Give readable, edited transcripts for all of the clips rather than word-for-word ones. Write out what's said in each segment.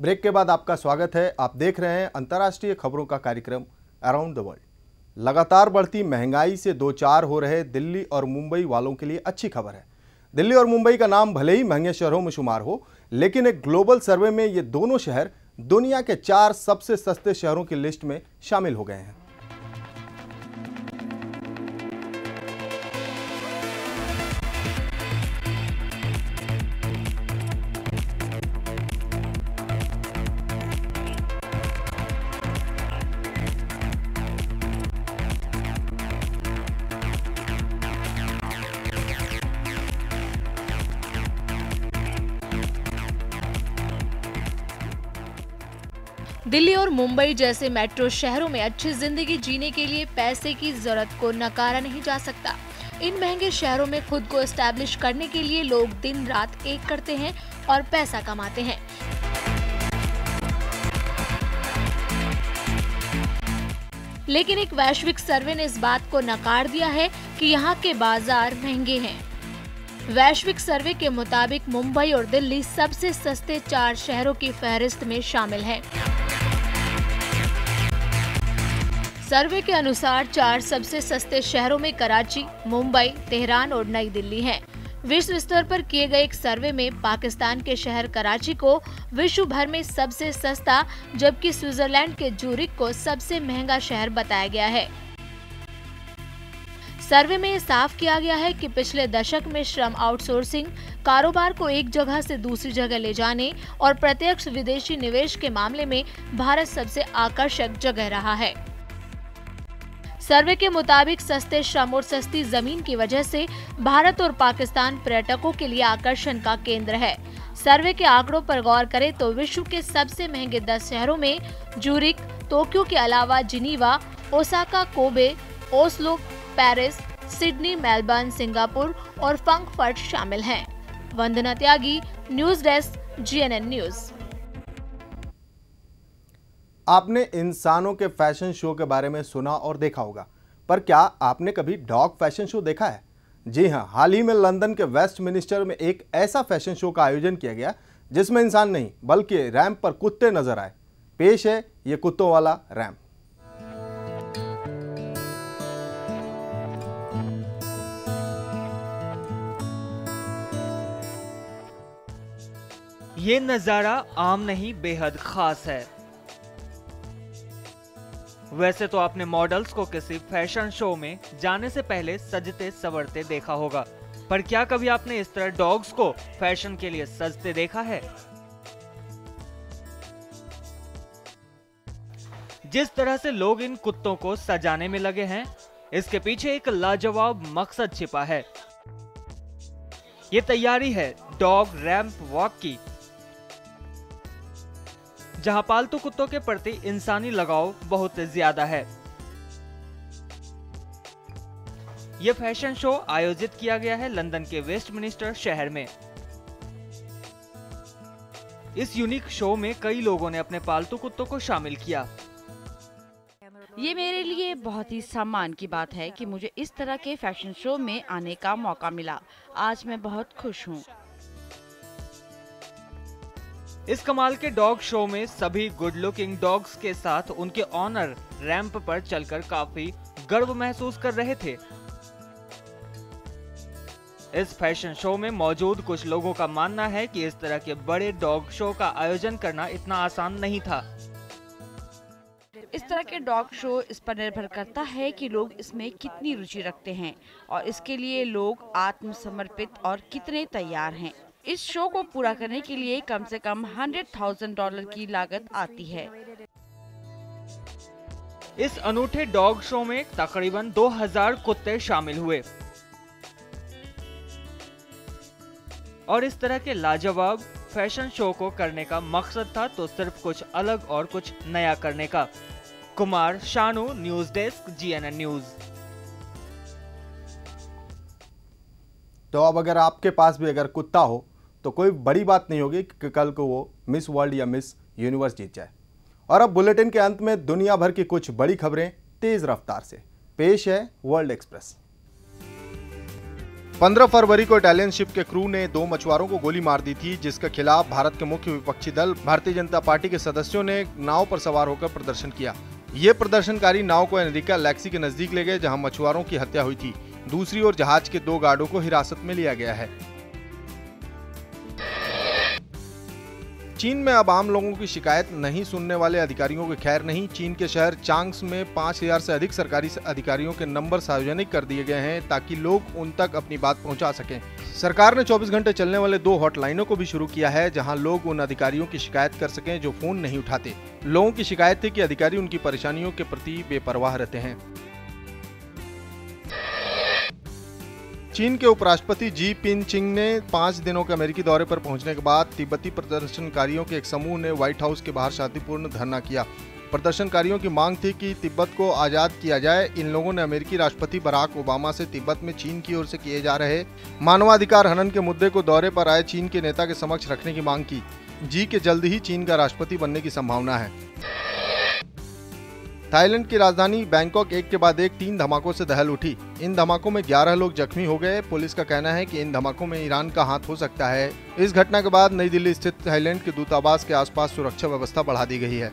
Break के बाद आपका स्वागत है। आप देख रहे हैं अंतर्राष्ट्रीय खबरों का कार्यक्रम अराउंड द वर्ल्ड। लगातार बढ़ती महंगाई से दो चार हो रहे दिल्ली और मुंबई वालों के लिए अच्छी खबर है। दिल्ली और मुंबई का नाम भले ही महंगे शहरों में शुमार हो, लेकिन एक ग्लोबल सर्वे में ये दोनों शहर दुनिया के 4 सबसे सस्ते शहरों की लिस्ट में शामिल हो गए हैं। दिल्ली और मुंबई जैसे मेट्रो शहरों में अच्छी जिंदगी जीने के लिए पैसे की जरूरत को नकारा नहीं जा सकता। इन महंगे शहरों में खुद को एस्टैब्लिश करने के लिए लोग दिन रात एक करते हैं और पैसा कमाते हैं। लेकिन एक वैश्विक सर्वे ने इस बात को नकार दिया है कि यहाँ के बाजार महंगे हैं। वैश्विक सर्वे के मुताबिक मुंबई और दिल्ली सबसे सस्ते 4 शहरों की फहरिस्त में शामिल हैं। सर्वे के अनुसार 4 सबसे सस्ते शहरों में कराची, मुंबई, तेहरान और नई दिल्ली हैं। विश्व स्तर पर किए गए एक सर्वे में पाकिस्तान के शहर कराची को विश्व भर में सबसे सस्ता, जबकि स्विट्जरलैंड के जूरिक को सबसे महंगा शहर बताया गया है। सर्वे में साफ किया गया है कि पिछले दशक में श्रम आउटसोर्सिंग, कारोबार को एक जगह से दूसरी जगह ले जाने और प्रत्यक्ष विदेशी निवेश के मामले में भारत सबसे आकर्षक जगह रहा है। सर्वे के मुताबिक सस्ते श्रम और सस्ती जमीन की वजह से भारत और पाकिस्तान पर्यटकों के लिए आकर्षण का केंद्र है। सर्वे के आंकड़ों पर गौर करें तो विश्व के सबसे महंगे 10 शहरों में जूरिक, टोक्यो के अलावा Geneva, Osaka, Kobe, Oslo, Paris, Sydney, Melbourne, Singapore और फ्रैंकफर्ट शामिल हैं। वंदना त्यागी, न्यूज डेस्क, GNN न्यूज। आपने इंसानों के फैशन शो के बारे में सुना और देखा होगा, पर क्या आपने कभी डॉग फैशन शो देखा है? जी हां, हाल ही में लंदन के वेस्टमिनिस्टर में एक ऐसा फैशन शो का आयोजन किया गया जिसमें इंसान नहीं बल्कि रैंप पर कुत्ते नजर आए। पेश है ये कुत्तों वाला रैंप। ये नजारा आम नहीं, बेहद खास है। वैसे तो आपने मॉडल्स को किसी फैशन शो में जाने से पहले सजते संवरते देखा होगा, पर क्या कभी आपने इस तरह डॉग्स को फैशन के लिए सजते देखा है? जिस तरह से लोग इन कुत्तों को सजाने में लगे हैं, इसके पीछे एक लाजवाब मकसद छिपा है। ये तैयारी है डॉग रैंप वॉक की, जहां पालतू कुत्तों के प्रति इंसानी लगाव बहुत ज्यादा है। यह फैशन शो आयोजित किया गया है लंदन के वेस्टमिनिस्टर शहर में। इस यूनिक शो में कई लोगों ने अपने पालतू कुत्तों को शामिल किया। ये मेरे लिए बहुत ही सम्मान की बात है कि मुझे इस तरह के फैशन शो में आने का मौका मिला। आज मैं बहुत खुश हूँ। इस कमाल के डॉग शो में सभी गुड लुकिंग डॉग्स के साथ उनके ऑनर रैंप पर चलकर काफी गर्व महसूस कर रहे थे। इस फैशन शो में मौजूद कुछ लोगों का मानना है कि इस तरह के बड़े डॉग शो का आयोजन करना इतना आसान नहीं था। इस तरह के डॉग शो इस पर निर्भर करता है कि लोग इसमें कितनी रुचि रखते हैं और इसके लिए लोग आत्मसमर्पित और कितने तैयार हैं। इस शो को पूरा करने के लिए कम से कम $100,000 की लागत आती है। इस अनूठे डॉग शो में तकरीबन 2000 कुत्ते शामिल हुए और इस तरह के लाजवाब फैशन शो को करने का मकसद था तो सिर्फ कुछ अलग और कुछ नया करने का। Kumar Shanu, news desk, GNN news. तो अब अगर आपके पास भी अगर कुत्ता हो तो कोई बड़ी बात नहीं होगी कि कल को वो मिस वर्ल्ड या मिस यूनिवर्स जीत जाए। और अब बुलेटिन के अंत में दुनिया भर की कुछ बड़ी खबरें तेज रफ्तार से। पेश है वर्ल्ड एक्सप्रेस। 15 फरवरी को इटालियन शिप के क्रू ने 2 मछुआरों को गोली मार दी थी, जिसके खिलाफ भारत के मुख्य विपक्षी दल भारतीय जनता पार्टी के सदस्यों ने नाव पर सवार होकर प्रदर्शन किया। ये प्रदर्शनकारी नाव को एनरिका लैक्सी के नजदीक ले गए, जहां मछुआरों की हत्या हुई थी। दूसरी ओर जहाज के 2 गार्डों को हिरासत में लिया गया है। चीन में अब आम लोगों की शिकायत नहीं सुनने वाले अधिकारियों की खैर नहीं। चीन के शहर चांग्स में 5000 से अधिक सरकारी अधिकारियों के नंबर सार्वजनिक कर दिए गए हैं ताकि लोग उन तक अपनी बात पहुंचा सकें। सरकार ने 24 घंटे चलने वाले 2 हॉटलाइनों को भी शुरू किया है, जहां लोग उन अधिकारियों की शिकायत कर सकें जो फोन नहीं उठाते। लोगों की शिकायत थी कि अधिकारी उनकी परेशानियों के प्रति बेपरवाह रहते हैं। चीन के उपराष्ट्रपति जी पिनचिंग ने 5 दिनों के अमेरिकी दौरे पर पहुंचने के बाद तिब्बती प्रदर्शनकारियों के एक समूह ने व्हाइट हाउस के बाहर शांतिपूर्ण धरना किया। प्रदर्शनकारियों की मांग थी कि तिब्बत को आज़ाद किया जाए। इन लोगों ने अमेरिकी राष्ट्रपति बराक ओबामा से तिब्बत में चीन की ओर से किए जा रहे मानवाधिकार हनन के मुद्दे को दौरे पर आए चीन के नेता के समक्ष रखने की मांग की। जी के जल्द ही चीन का राष्ट्रपति बनने की संभावना है। थाईलैंड की राजधानी बैंकॉक एक के बाद एक 3 धमाकों से दहल उठी। इन धमाकों में 11 लोग जख्मी हो गए। पुलिस का कहना है कि इन धमाकों में ईरान का हाथ हो सकता है। इस घटना के बाद नई दिल्ली स्थित थाईलैंड के दूतावास के आसपास सुरक्षा व्यवस्था बढ़ा दी गई है।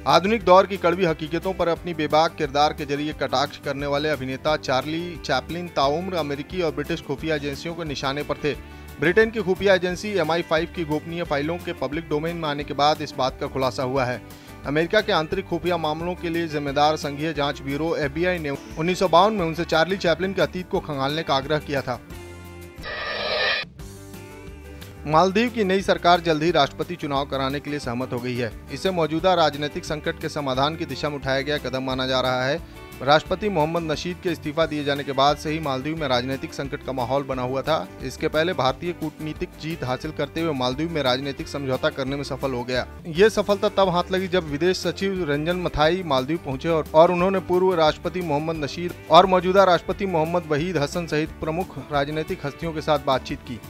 आधुनिक दौर की कड़वी हकीकतों पर अपनी बेबाक किरदार के जरिए कटाक्ष करने वाले अभिनेता चार्ली चैपलिन ताउम्र अमेरिकी और ब्रिटिश खुफिया एजेंसियों के निशाने पर थे। ब्रिटेन की खुफिया एजेंसी MI5 की गोपनीय फाइलों के पब्लिक डोमेन में आने के बाद इस बात का खुलासा हुआ है। अमेरिका के आंतरिक खुफिया मामलों के लिए जिम्मेदार संघीय जांच ब्यूरो FBI ने 1952 में उनसे चार्ली चैपलिन के अतीत को खंगालने का आग्रह किया था। मालदीव की नई सरकार जल्द ही राष्ट्रपति चुनाव कराने के लिए सहमत हो गई है। इसे मौजूदा राजनीतिक संकट के समाधान की दिशा में उठाया गया कदम माना जा रहा है। राष्ट्रपति मोहम्मद नशीद के इस्तीफा दिए जाने के बाद से ही मालदीव में राजनीतिक संकट का माहौल बना हुआ था। इसके पहले भारतीय कूटनीतिक जीत हासिल करते हुए मालदीव में राजनीतिक समझौता करने में सफल हो गया। ये सफलता तब हाथ लगी जब विदेश सचिव रंजन मथाई मालदीव पहुंचे और उन्होंने पूर्व राष्ट्रपति मोहम्मद नशीद और मौजूदा राष्ट्रपति मोहम्मद वहीद हसन सहित प्रमुख राजनीतिक हस्तियों के साथ बातचीत की।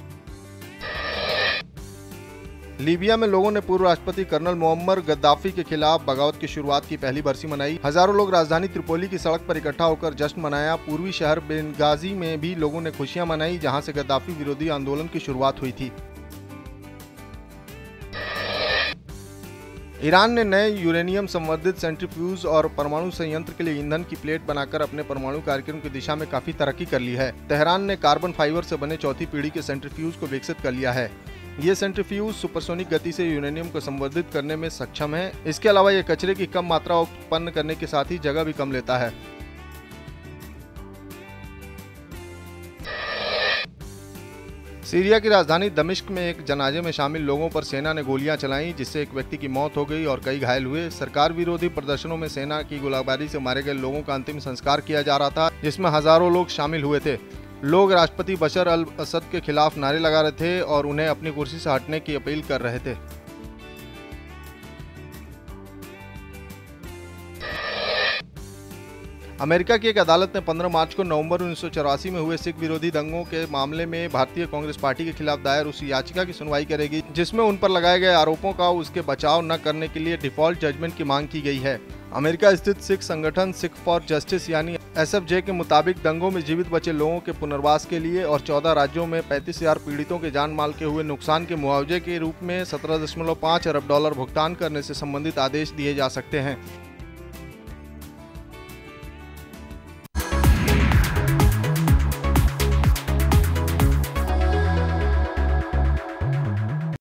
लीबिया में लोगों ने पूर्व राष्ट्रपति कर्नल मुअम्मर गद्दाफी के खिलाफ बगावत की शुरुआत की पहली बरसी मनाई। हजारों लोग राजधानी त्रिपोली की सड़क पर इकट्ठा होकर जश्न मनाया। पूर्वी शहर बेनगाजी में भी लोगों ने खुशियां मनाई, जहां से गद्दाफी विरोधी आंदोलन की शुरुआत हुई थी। ईरान ने नए यूरेनियम संवर्धित सेंट्रीफ्यूज और परमाणु संयंत्र के लिए ईंधन की प्लेट बनाकर अपने परमाणु कार्यक्रम की दिशा में काफी तरक्की कर ली है। तेहरान ने कार्बन फाइबर से बने 4थी पीढ़ी के सेंट्रीफ्यूज को विकसित कर लिया है। ये सेंट्रीफ्यूज सुपरसोनिक गति से यूरेनियम को संवर्धित करने में सक्षम है। इसके अलावा ये कचरे की कम मात्रा उत्पन्न करने के साथ ही जगह भी कम लेता है। सीरिया की राजधानी दमिश्क में एक जनाजे में शामिल लोगों पर सेना ने गोलियां चलाईं, जिससे एक व्यक्ति की मौत हो गई और कई घायल हुए। सरकार विरोधी प्रदर्शनों में सेना की गोलाबारी से मारे गए लोगों का अंतिम संस्कार किया जा रहा था, जिसमें हजारों लोग शामिल हुए थे। लोग राष्ट्रपति बशर अल असद के खिलाफ नारे लगा रहे थे और उन्हें अपनी कुर्सी से हटने की अपील कर रहे थे। अमेरिका की एक अदालत ने 15 मार्च को नवंबर 1984 में हुए सिख विरोधी दंगों के मामले में भारतीय कांग्रेस पार्टी के खिलाफ दायर उस याचिका की सुनवाई करेगी जिसमें उन पर लगाए गए आरोपों का उसके बचाव न करने के लिए डिफॉल्ट जजमेंट की मांग की गई है। अमेरिका स्थित सिख संगठन सिख फॉर जस्टिस यानी SFJ के मुताबिक दंगों में जीवित बचे लोगों के पुनर्वास के लिए और 14 राज्यों में 35,000 पीड़ितों के जान माल के हुए नुकसान के मुआवजे के रूप में $17.5 अरब भुगतान करने से संबंधित आदेश दिए जा सकते हैं।